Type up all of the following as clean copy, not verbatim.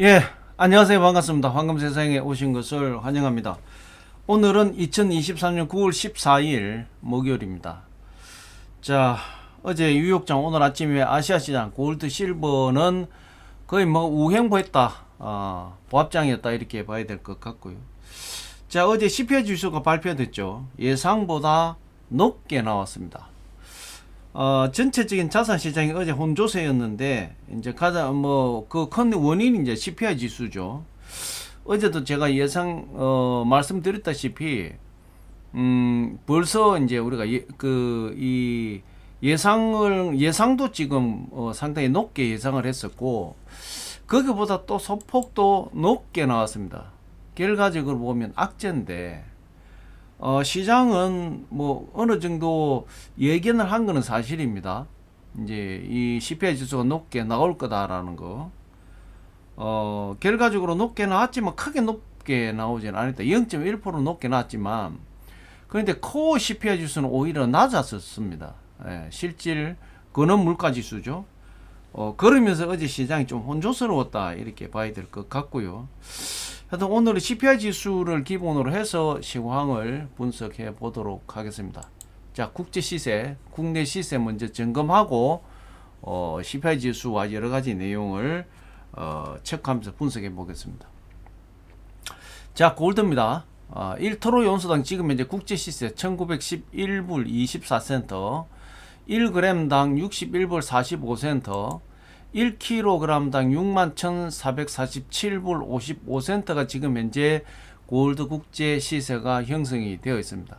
예, 안녕하세요. 반갑습니다. 황금세상에 오신 것을 환영합니다. 오늘은 2023년 9월 14일 목요일입니다. 자, 어제 뉴욕장 오늘 아침에 아시아시장 골드 실버는 거의 뭐 우행보했다. 보합장이었다 이렇게 봐야 될 것 같고요. 자, 어제 CPI 지수가 발표됐죠. 예상보다 높게 나왔습니다. 전체적인 자산 시장이 어제 혼조세였는데, 이제 가장 그 큰 원인이 이제 CPI 지수죠. 어제도 제가 말씀드렸다시피, 벌써 이제 우리가 이 예상도 지금 상당히 높게 예상을 했었고, 거기보다 또 소폭도 높게 나왔습니다. 결과적으로 보면 악재인데, 시장은 뭐 어느 정도 예견을 한 거는 사실입니다. 이제 이 CPI 지수가 높게 나올 거다라는 거. 결과적으로 높게 나왔지만 크게 높게 나오진 않았다. 0.1% 높게 나왔지만, 그런데 코어 CPI 지수는 오히려 낮았었습니다. 실질 근원 물가 지수죠. 그러면서 어제 시장이 좀 혼조스러웠다 이렇게 봐야 될 것 같고요. 하여튼 오늘은 CPI 지수를 기본으로 해서 시황을 분석해 보도록 하겠습니다. 자, 국제 시세, 국내 시세 먼저 점검하고 CPI 지수와 여러 가지 내용을 체크하면서 분석해 보겠습니다. 자, 골드입니다. 1트로이 온수당 지금 현재 국제 시세 1911불 24센트, 1g당 61불 45센트, 1kg당 61,447불 55센트가 지금 현재 골드 국제 시세가 형성이 되어 있습니다.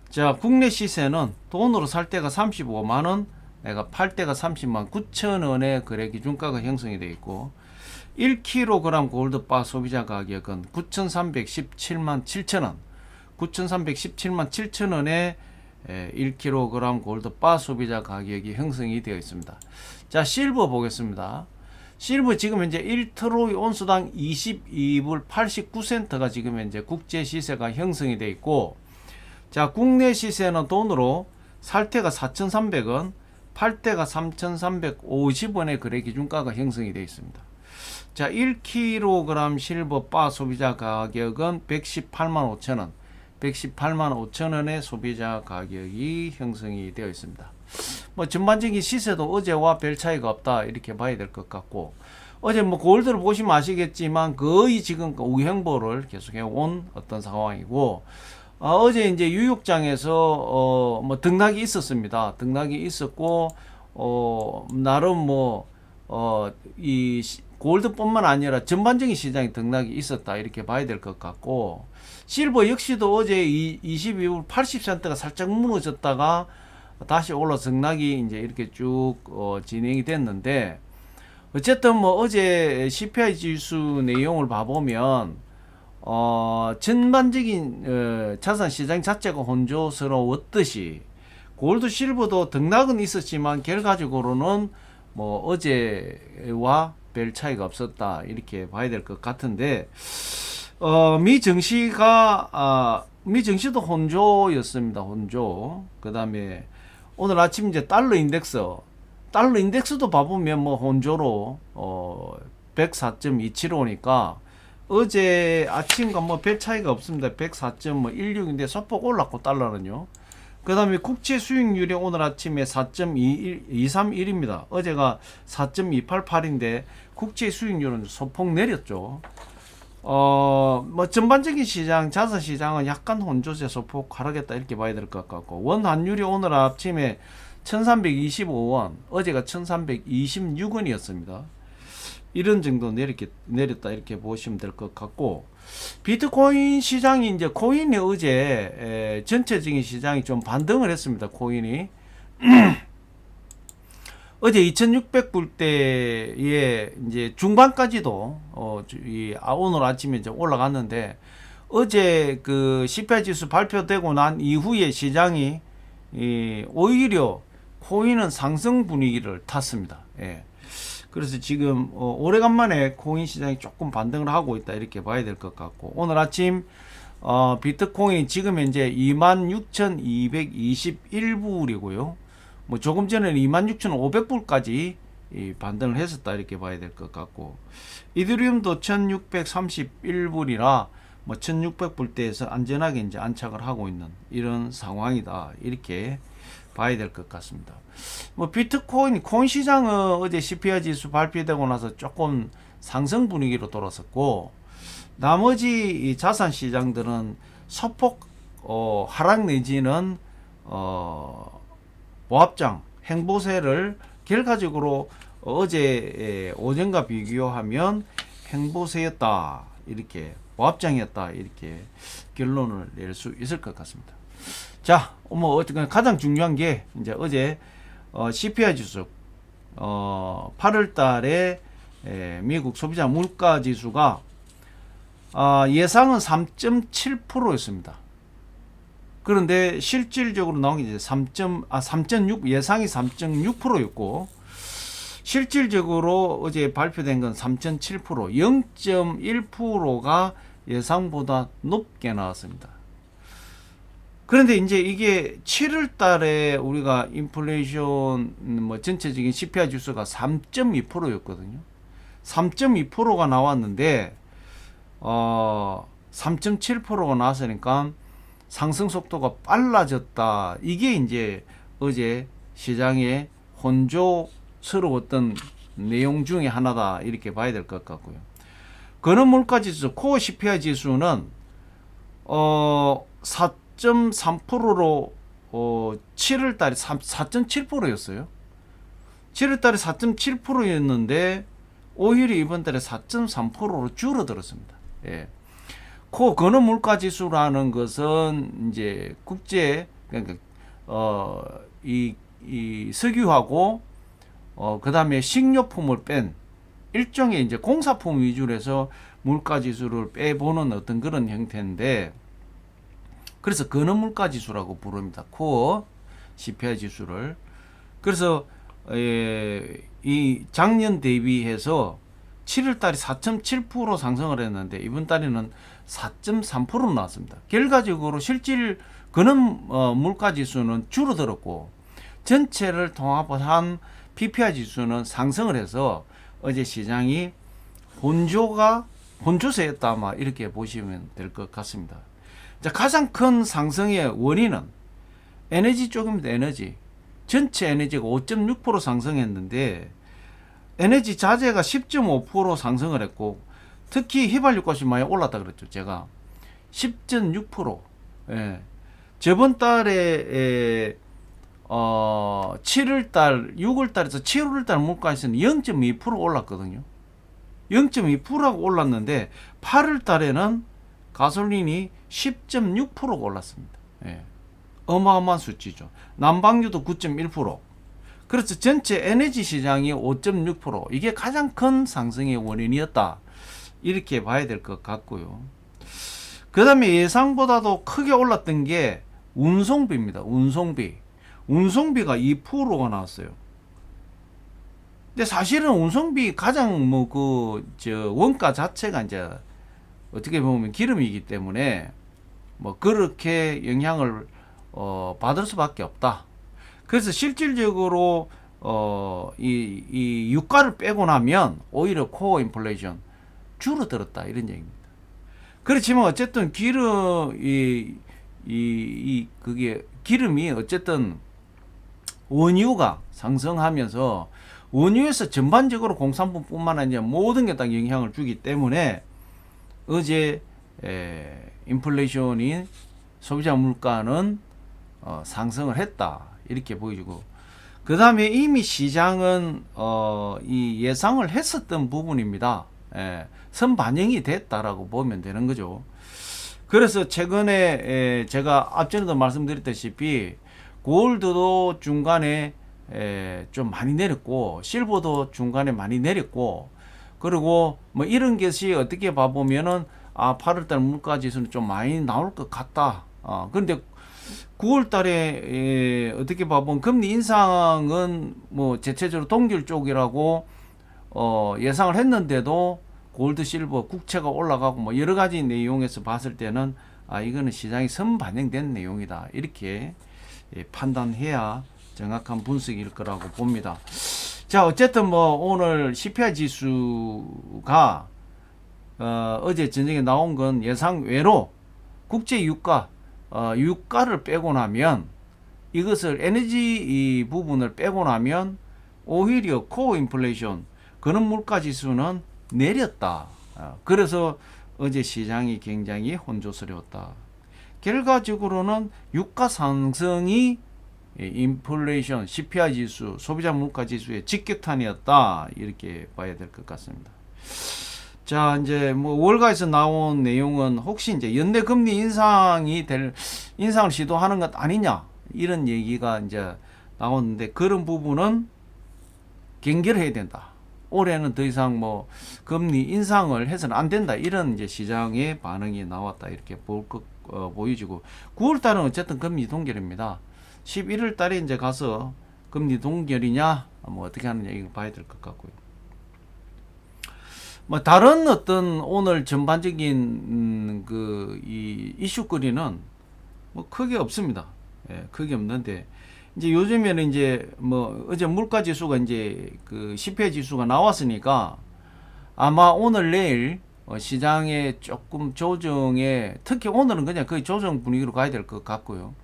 자, 국내 시세는 돈으로 살 때가 35만원, 내가 팔 때가 30만 9천원의 거래 기준가가 형성이 되어 있고, 1kg 골드바 소비자 가격은 9,317만 7천원, 9,317만 7천원의 1kg 골드바 소비자 가격이 형성이 되어 있습니다. 자, 실버 보겠습니다. 실버 지금 현재 1트로이 온수당 22불 89센트가 지금 현재 국제 시세가 형성이 되어 있고, 자, 국내 시세는 돈으로 살 때가 4,300원, 팔 때가 3,350원의 거래 기준가가 형성이 되어 있습니다. 자, 1kg 실버 바 소비자 가격은 118만 5천원, 118만 5천원의 소비자 가격이 형성이 되어 있습니다. 뭐 전반적인 시세도 어제와 별 차이가 없다 이렇게 봐야 될 것 같고, 어제 뭐 골드를 보시면 아시겠지만 거의 지금 우행보를 계속해 온 어떤 상황이고, 어제 이제 뉴욕장에서 뭐 등락이 있었습니다. 등락이 있었고, 나름 이 골드뿐만 아니라 전반적인 시장에 등락이 있었다 이렇게 봐야 될 것 같고, 실버 역시도 어제 22불 80센트가 살짝 무너졌다가 다시 올라 등락이 이제 이렇게 쭉 진행이 됐는데, 어쨌든 뭐 어제 CPI 지수 내용을 봐보면 전반적인 자산 시장 자체가 혼조스러웠듯이 골드 실버도 등락은 있었지만 결과적으로는 뭐 어제와 별 차이가 없었다 이렇게 봐야 될 것 같은데, 미증시도 혼조였습니다. 혼조. 그 다음에 오늘 아침 이제 달러 인덱스도 봐보면 뭐 혼조로 104.275니까 어제 아침과 뭐 별 차이가 없습니다. 104.16인데 소폭 올랐고 달러는요. 그 다음에 국채 수익률이 오늘 아침에 4.231입니다. 어제가 4.288인데 국채 수익률은 소폭 내렸죠. 뭐 전반적인 시장, 자산 시장은 약간 혼조세 소폭 하락했다 이렇게 봐야 될 것 같고, 원 환율이 오늘 아침에 1325원, 어제가 1326원이었습니다. 이런 정도 내렸다 이렇게 보시면 될 것 같고, 비트코인 시장이 이제 코인이 어제 전체적인 시장이 좀 반등을 했습니다. 코인이 어제 2,600불대에 이제 중반까지도 오늘 아침에 이제 올라갔는데, 어제 그 CPI 지수 발표되고 난 이후에 시장이 오히려 코인은 상승 분위기를 탔습니다. 예. 그래서 지금 오래간만에 코인 시장이 조금 반등을 하고 있다 이렇게 봐야 될 것 같고, 오늘 아침 비트코인 지금 현재 26,221불이고요. 뭐 조금 전에는 26,500불까지 이 반등을 했었다 이렇게 봐야 될 것 같고, 이더리움도 1631불이라 뭐 1600불대에서 안전하게 이제 안착을 하고 있는 이런 상황이다 이렇게 봐야 될 것 같습니다. 뭐 비트코인 코인 시장은 어제 CPI 지수 발표되고 나서 조금 상승 분위기로 돌아섰고, 나머지 이 자산 시장들은 소폭 하락 내지는 보합장 행보세를 결과적으로 어제 오전과 비교하면 행보세였다 이렇게, 보합장이었다 이렇게 결론을 낼 수 있을 것 같습니다. 자, 뭐 어쨌든 가장 중요한 게 이제 어제 CPI 지수 8월 달에 미국 소비자 물가 지수가 예상은 3.7%였습니다. 그런데 실질적으로 나온 게 이제 3.6, 예상이 3.6%였고 실질적으로 어제 발표된 건 3.7%, 0.1%가 예상보다 높게 나왔습니다. 그런데 이제 이게 7월 달에 우리가 인플레이션 뭐 전체적인 CPI 지수가 3.2%였거든요. 3.2%가 나왔는데 3.7%가 나왔으니까 상승 속도가 빨라졌다. 이게 이제 어제 시장에 혼조스러웠던 내용 중에 하나다 이렇게 봐야 될 것 같고요. 근원물가지수 코어 CPI 지수는 4.3%로 7월 달에 4.7%였어요. 7월 달에 4.7%였는데 오히려 이번 달에 4.3%로 줄어들었습니다. 예. 코어 근원물가지수라는 것은 이제 국제, 그러니까 이 석유하고 그다음에 식료품을 뺀 일종의 이제 공사품 위주로 해서 물가지수를 빼보는 어떤 그런 형태인데, 그래서 근원물가지수라고 부릅니다. 코어 CPI 지수를. 그래서 이 작년 대비해서 7월 달에 4.7% 상승을 했는데 이번 달에는 4.3% 나왔습니다. 결과적으로 실질 근원 물가 지수는 줄어들었고 전체를 통합한 PPI 지수는 상승을 해서 어제 시장이 혼조세였다 막 이렇게 보시면 될 것 같습니다. 자, 가장 큰 상승의 원인은 에너지 쪽입니다. 에너지. 전체 에너지가 5.6% 상승했는데 에너지 자재가 10.5% 상승을 했고, 특히 휘발유값이 많이 올랐다 그랬죠. 제가 10.6%. 예. 저번 달에 7월달, 6월달에서 7월달 물가에서는 0.2% 올랐거든요. 0.2%가 올랐는데 8월달에는 가솔린이 10.6%가 올랐습니다. 예. 어마어마한 수치죠. 난방유도 9.1%. 그래서 전체 에너지 시장이 5.6%, 이게 가장 큰 상승의 원인이었다 이렇게 봐야 될 것 같고요. 그 다음에 예상보다도 크게 올랐던 게 운송비입니다. 운송비가 2%가 나왔어요. 근데 사실은 운송비 가장 원가 자체가 이제 어떻게 보면 기름이기 때문에 뭐 그렇게 영향을 받을 수밖에 없다. 그래서 실질적으로 이 유가를 빼고 나면 오히려 코어 인플레이션 줄어들었다 이런 얘기입니다. 그렇지만 어쨌든 기름이 어쨌든 원유가 상승하면서 원유에서 전반적으로 공산품뿐만 아니라 모든 게 다 영향을 주기 때문에 어제 인플레이션이 소비자 물가는 상승을 했다 이렇게 보여지고, 그 다음에 이미 시장은 이 예상을 했었던 부분입니다. 선반영이 됐다라고 보면 되는 거죠. 그래서 최근에 제가 앞전에도 말씀드렸다시피 골드도 중간에 좀 많이 내렸고 실버도 중간에 많이 내렸고, 그리고 뭐 이런 것이 어떻게 봐보면은 8월달 물가지수는 좀 많이 나올 것 같다. 그런데 9월달에 어떻게 봐보면 금리 인상은 뭐 대체적으로 동결 쪽이라고 예상을 했는데도 골드, 실버, 국채가 올라가고 뭐 여러 가지 내용에서 봤을 때는 이거는 시장이 선반영된 내용이다 이렇게 판단해야 정확한 분석일 거라고 봅니다. 자, 어쨌든 뭐 오늘 CPI 지수가 어제 저녁에 나온 건 예상 외로 국제 유가 유가를 빼고 나면 이것을 에너지 이 부분을 빼고 나면 오히려 코어 인플레이션 근원 물가 지수는 내렸다. 그래서 어제 시장이 굉장히 혼조스러웠다. 결과적으로는 유가 상승이 인플레이션, CPI 지수, 소비자 물가 지수의 직격탄이었다. 이렇게 봐야 될 것 같습니다. 자, 이제 뭐 월가에서 나온 내용은 혹시 이제 연내 금리 인상을 시도하는 것 아니냐 이런 얘기가 이제 나오는데 그런 부분은 경계를 해야 된다. 올해는 더 이상 뭐 금리 인상을 해서는 안 된다. 이런 이제 시장의 반응이 나왔다. 이렇게 보여지고 9월 달은 어쨌든 금리 동결입니다. 11월 달에 이제 가서 금리 동결이냐 뭐 어떻게 하느냐 이거 봐야 될 것 같고요. 뭐 다른 어떤 오늘 전반적인 이 이슈거리는 뭐 크게 없습니다. 예, 크게 없는데 이제 요즘에는 이제 뭐 어제 물가 지수가 이제 그 CPI 지수가 나왔으니까 아마 오늘 내일 시장에 조금 조정에 특히 오늘은 그냥 거의 조정 분위기로 가야 될 것 같고요.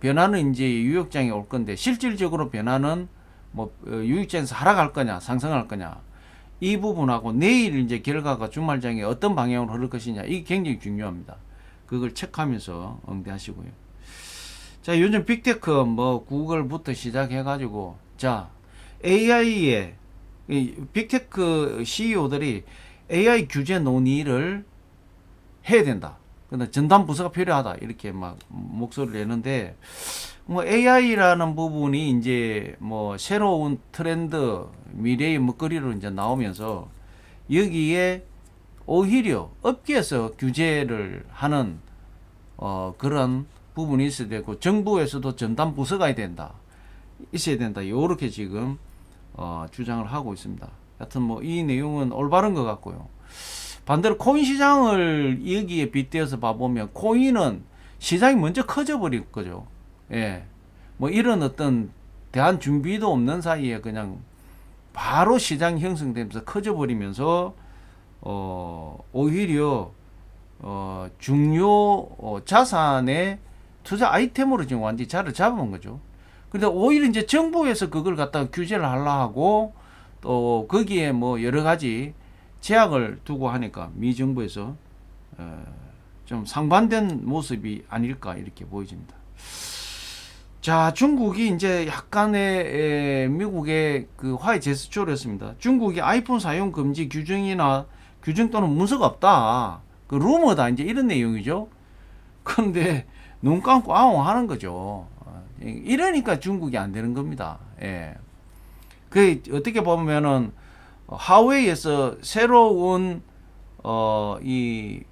변화는 이제 유역장에 올 건데 실질적으로 변화는 뭐 유역장에서 하락할 거냐 상승할 거냐 이 부분하고 내일 이제 결과가 주말장에 어떤 방향으로 흐를 것이냐 이게 굉장히 중요합니다. 그걸 체크하면서 응대하시고요. 자, 요즘 빅테크 뭐 구글부터 시작해 가지고 자 AI에 빅테크 CEO들이 AI 규제 논의를 해야 된다. 근데 전담 부서가 필요하다. 이렇게 막 목소리를 내는데 뭐 AI라는 부분이 이제 뭐 새로운 트렌드 미래의 먹거리로 이제 나오면서 여기에 오히려 업계에서 규제를 하는 그런 부분이 있어야 되고 정부에서도 전담 부서가 있어야 된다. 요렇게 지금 주장을 하고 있습니다. 하여튼 뭐 이 내용은 올바른 것 같고요. 반대로 코인 시장을 여기에 빗대어서 봐보면 코인은 시장이 먼저 커져 버릴 거죠. 예. 뭐 이런 어떤 대안 준비도 없는 사이에 그냥 바로 시장 형성되면서 커져 버리면서 오히려 중요 자산의 투자 아이템으로 지금 완전히 자리를 잡아먹은 거죠. 근데 오히려 이제 정부에서 그걸 갖다가 규제를 하려 하고 또 거기에 뭐 여러 가지 제약을 두고 하니까 미 정부에서 좀 상반된 모습이 아닐까 이렇게 보여집니다. 자, 중국이 이제 약간의 미국의 그 화해 제스처를 했습니다. 중국이 아이폰 사용 금지 규정 또는 문서가 없다. 그 루머다 이제 이런 내용이죠. 그런데 눈 감고 아웅하는 거죠. 이러니까 중국이 안 되는 겁니다. 예. 그 어떻게 보면은 하웨이에서 새로운 이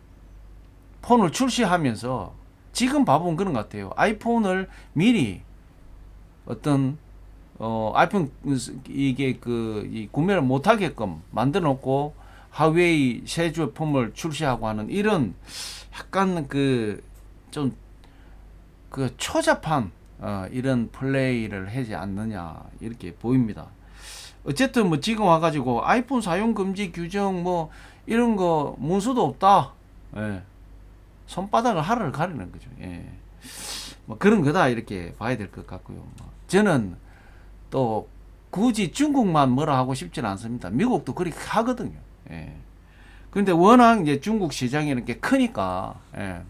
폰을 출시하면서 지금 봐보면 그런 것 같아요. 아이폰을 미리 어떤 아이폰 이게 이 구매를 못하게끔 만들어 놓고 하웨이 새 제품을 출시하고 하는 이런 약간 좀 초잡한 이런 플레이를 하지 않느냐 이렇게 보입니다. 어쨌든 뭐 지금 와가지고 아이폰 사용 금지 규정 뭐 이런 거 문서도 없다. 예. 손바닥을 하루를 가리는 거죠. 예. 뭐 그런 거다 이렇게 봐야 될 것 같고요. 저는 또 굳이 중국만 뭐라 하고 싶지는 않습니다. 미국도 그렇게 하거든요. 예. 그런데 워낙 이제 중국 시장이 이렇게 크니까 예.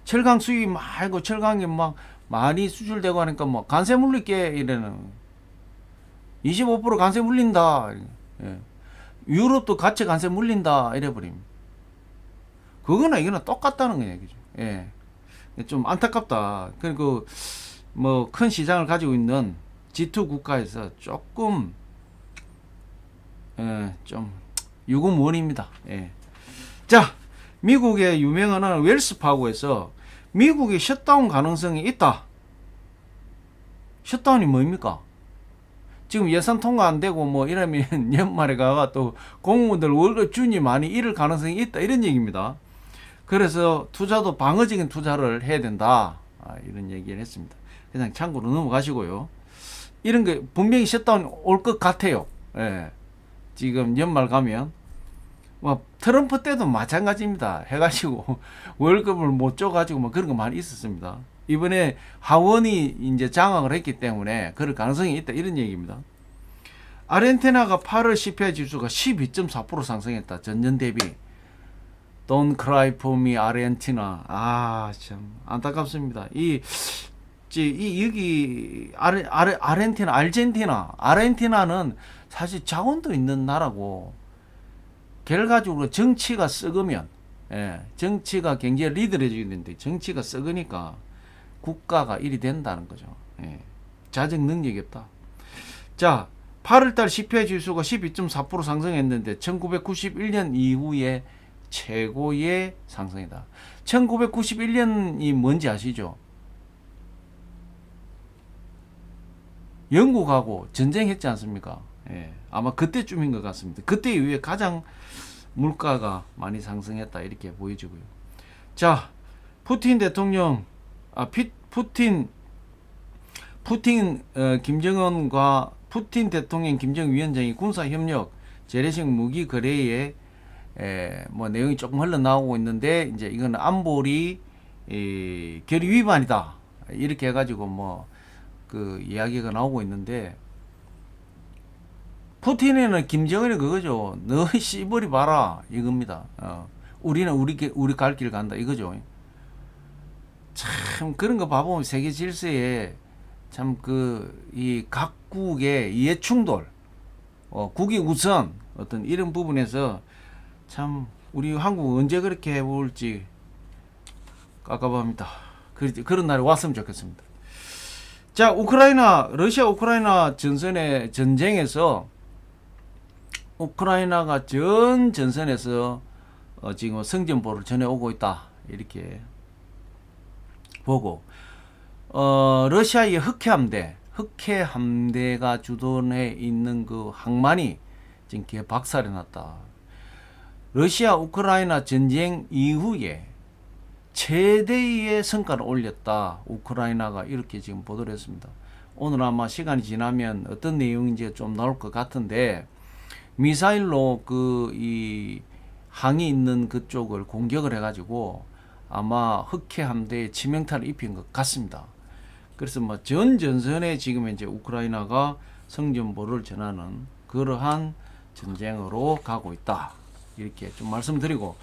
철강 수입 말고 철강이 막 많이 수출되고 하니까 뭐 관세 물릴게 이래는 25% 관세 물린다. 예. 유럽도 같이 관세 물린다 이래버림. 그거나 이거나 똑같다는 거 얘기죠. 예. 좀 안타깝다. 그리고 뭐 큰 시장을 가지고 있는 G2 국가에서 조금 좀 유구무원입니다. 예. 자, 미국의 유명한 웰스파고에서 미국의 셧다운 가능성이 있다. 셧다운이 뭡니까? 지금 예산 통과 안 되고 뭐 이러면 연말에 가가 또 공무원들 월급 준이 많이 잃을 가능성이 있다 이런 얘기입니다. 그래서 투자도 방어적인 투자를 해야 된다 이런 얘기를 했습니다. 그냥 참고로 넘어가시고요. 이런 게 분명히 셧다운 올 것 같아요. 예. 지금 연말 가면 뭐 트럼프 때도 마찬가지입니다. 해가지고 월급을 못 줘가지고 뭐 그런 거 많이 있었습니다. 이번에 하원이 이제 장악을 했기 때문에 그럴 가능성이 있다 이런 얘기입니다. 아르헨티나가 8월 CPI 지수가 12.4% 상승했다. 전년 대비. Don't cry for me, 아르헨티나. 아, 참 안타깝습니다. 여기 아르헨티나는 사실 자원도 있는 나라고 결과적으로 정치가 썩으면, 예, 정치가 경제를 리드해 주는데 정치가 썩으니까 국가가 일이 된다는 거죠. 예, 자정 능력이 없다. 자, 8월달 CPI 지수가 12.4% 상승했는데 1991년 이후에 최고의 상승이다. 1991년이 뭔지 아시죠? 영국하고 전쟁했지 않습니까? 예, 아마 그때쯤인 것 같습니다. 그때 이후에 가장 물가가 많이 상승했다 이렇게 보여지고요. 자, 푸틴 대통령, 김정은과 푸틴 대통령, 김정은 위원장이 군사협력, 재래식 무기 거래에 뭐 내용이 조금 흘러나오고 있는데 이제 이건 안보리 결의 위반이다 이렇게 해가지고 뭐 그 이야기가 나오고 있는데 푸틴에는 김정은이 그거죠. 너 씨버리 봐라 이겁니다. 우리는 우리 갈 길 간다 이거죠. 참 그런 거 봐보면 세계 질서에 참 이 각국의 이해 충돌, 국위 우선 어떤 이런 부분에서 참 우리 한국 언제 그렇게 해볼지 깝깝합니다. 그런 날이 왔으면 좋겠습니다. 자, 러시아 우크라이나 전쟁에서 우크라이나가 전 전선에서 지금 성전보를 전해오고 있다 이렇게 보고, 러시아의 흑해함대가 주둔해 있는 그 항만이 지금 박살이 났다. 러시아 우크라이나 전쟁 이후에 최대의 성과를 올렸다. 우크라이나가 이렇게 지금 보도를 했습니다. 오늘 아마 시간이 지나면 어떤 내용인지 좀 나올 것 같은데, 미사일로 이 항이 있는 그쪽을 공격을 해가지고 아마 흑해 함대에 치명타를 입힌 것 같습니다. 그래서 뭐 전 전선에 지금 이제 우크라이나가 성전보를 전하는 그러한 전쟁으로 가고 있다. 이렇게 좀 말씀드리고,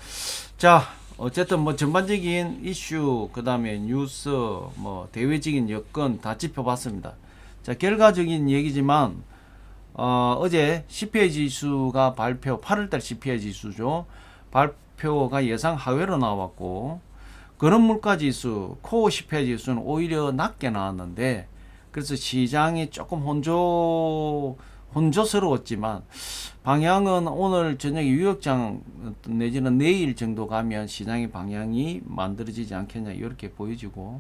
자, 어쨌든 뭐 전반적인 이슈, 그 다음에 뉴스, 뭐 대외적인 여건 다 짚어봤습니다. 자, 결과적인 얘기지만, 어제 CPI 지수가 8월달 CPI 지수죠. 발표가 예상 하회로 나왔고, 근원물가지수, 코어 CPI 지수는 오히려 낮게 나왔는데, 그래서 시장이 조금 혼조스러웠지만, 방향은 오늘 저녁에 뉴욕장 내지는 내일 정도 가면 시장의 방향이 만들어지지 않겠냐, 이렇게 보여지고,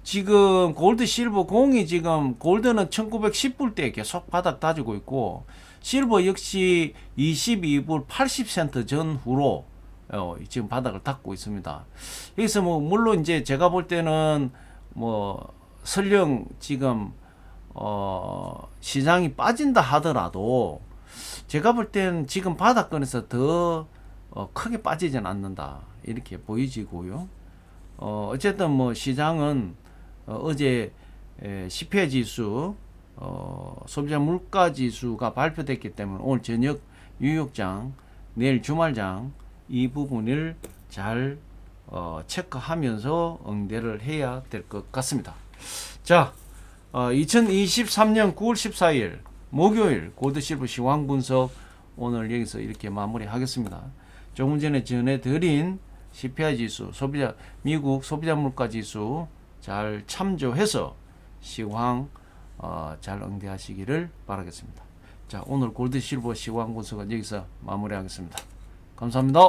지금 골드 실버 공이 지금 골드는 1910불대에 계속 바닥 다지고 있고, 실버 역시 22불 80센트 전후로 지금 바닥을 닫고 있습니다. 여기서 뭐 물론 이제 제가 볼 때는 뭐 설령 지금 시장이 빠진다 하더라도 제가 볼 때는 지금 바닥권에서 더 크게 빠지진 않는다 이렇게 보이지고요. 어쨌든 뭐 시장은 어제 CPI 지수, 소비자 물가 지수가 발표됐기 때문에 오늘 저녁 뉴욕장, 내일 주말장 이 부분을 잘 체크하면서 응대를 해야 될 것 같습니다. 자, 2023년 9월 14일 목요일 골드실버 시황 분석 오늘 여기서 이렇게 마무리하겠습니다. 조금 전에 전해드린 CPI 지수, 미국 소비자 물가 지수 잘 참조해서 시황 잘 응대하시기를 바라겠습니다. 자, 오늘 골드실버 시황 분석은 여기서 마무리하겠습니다. 감사합니다.